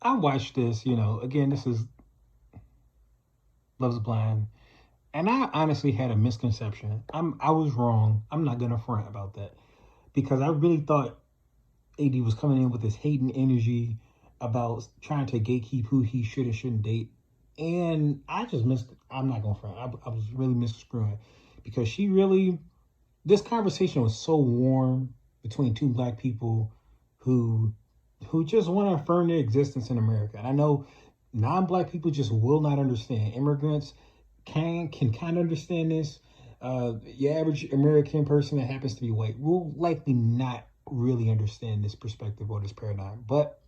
I watched this, again, this is Love's Blind, and I honestly had a misconception. I was wrong. I'm not gonna front about that because I really thought AD was coming in with this hating energy about trying to gatekeep who he should and shouldn't date, and I just missed. I'm not gonna front. I was really misconstruing because she really. This conversation was so warm between two black people who who just want to affirm their existence in America. And I know non-black people just will not understand. Immigrants can kind of understand this. Your average American person that happens to be white will likely not really understand this perspective or this paradigm. But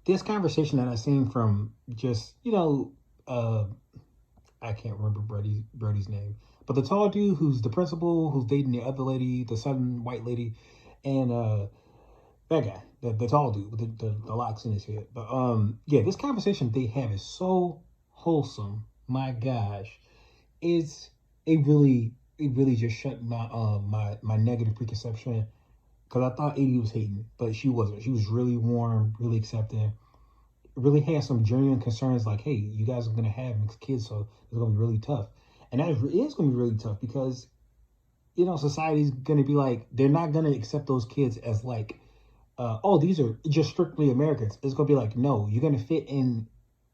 this conversation that I seen from just I can't remember Brody's name, but the tall dude who's the principal who's dating the other lady, the southern white lady, and that guy, the tall dude with the locks in his head. But yeah, this conversation they have is so wholesome. My gosh, it's it really just shut my negative preconception because I thought AD was hating, but she wasn't. She was really warm, really accepting, really had some genuine concerns like, hey, you guys are gonna have mixed kids, so it's gonna be really tough. And that is gonna be really tough because society's gonna be like they're not gonna accept those kids as like oh, these are just strictly Americans. It's gonna be like, no, you're gonna fit in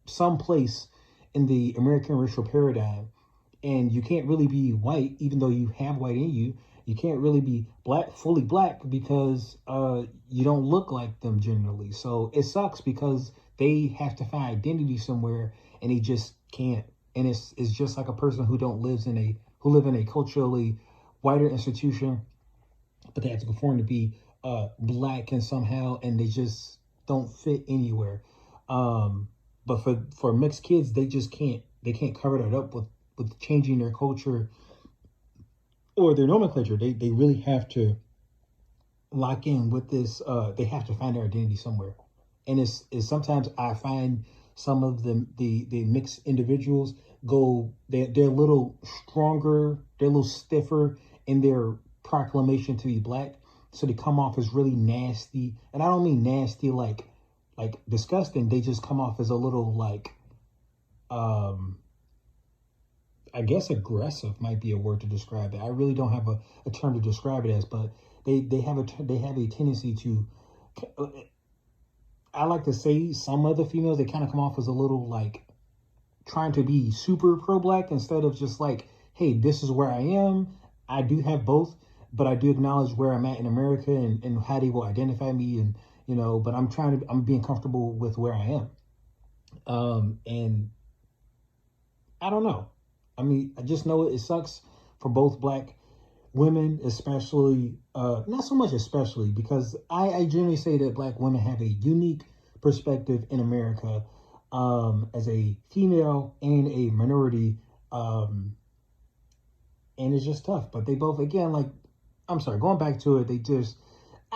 some place in the American racial paradigm, and you can't really be white, even though you have white in you. You can't really be black, fully black, because you don't look like them generally. So it sucks because they have to find identity somewhere, and they just can't. And it's just like a person who live in a culturally whiter institution, but they have to conform to be black and somehow, and they just don't fit anywhere. But for mixed kids, they just can't. They can't cover that up with changing their culture or their nomenclature. They really have to lock in with this. They have to find their identity somewhere, and it's sometimes I find some of the mixed individuals they're a little stronger, they're a little stiffer in their proclamation to be black, so they come off as really nasty. And I don't mean nasty like disgusting. They just come off as a little like um I guess aggressive might be a word to describe it. I really don't have a term to describe it as, but they have a tendency to. I like to say some other females they kind of come off as a little like trying to be super pro black instead of just like, hey, this is where I am. I do have both, but I do acknowledge where I'm at in America and how they will identify me and but I'm being comfortable with where I am. And I don't know. I mean, I just know it sucks for both black women, especially, not so much especially, because I generally say that black women have a unique perspective in America as a female and a minority. And it's just tough. But they both, again, like, I'm sorry, going back to it, I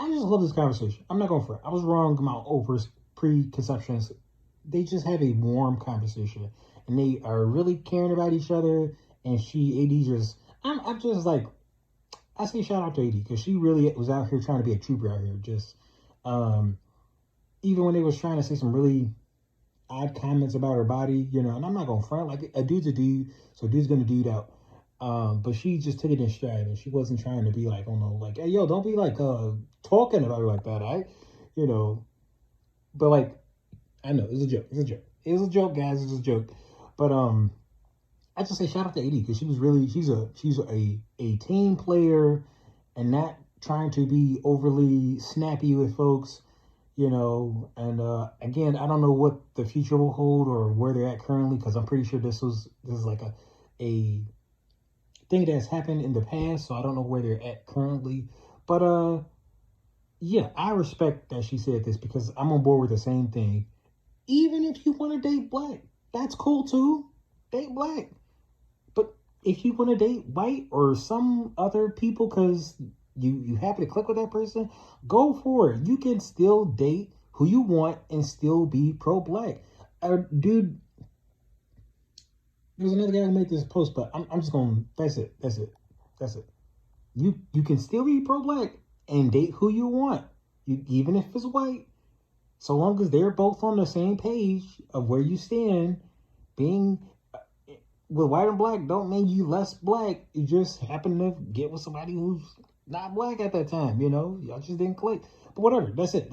just love this conversation. I'm not going for it. I was wrong about over preconceptions. They just have a warm conversation, and they are really caring about each other. And AD just, I'm just like, I say shout out to AD because she really was out here trying to be a trooper out here. Just, um, even when they was trying to say some really odd comments about her body, and I'm not gonna front like a dude's a dude, so dude's gonna dude out. But she just took it in stride, and she wasn't trying to be like, oh no, like, hey yo, don't be like talking about her like that. You know, but like, I know it's a joke. It's a joke. It's a joke, guys. It's a joke. But I just say shout out to AD because she's a team player and not trying to be overly snappy with folks. And again, I don't know what the future will hold or where they're at currently because I'm pretty sure this is like a thing that's happened in the past, so I don't know where they're at currently. But yeah, I respect that she said this because I'm on board with the same thing. Even if you want to date black, that's cool too. Date black. But if you want to date white or some other people because you happen to click with that person, go for it. You can still date who you want and still be pro-black. Dude, there's another guy who made this post, but I'm just going, that's it. That's it. That's it. You can still be pro-black and date who you want. Even if it's white, So long as they're both on the same page of where you stand, being with white and black don't make you less black. You just happen to get with somebody who's not black at that time, you know? Y'all just didn't click. But whatever, that's it.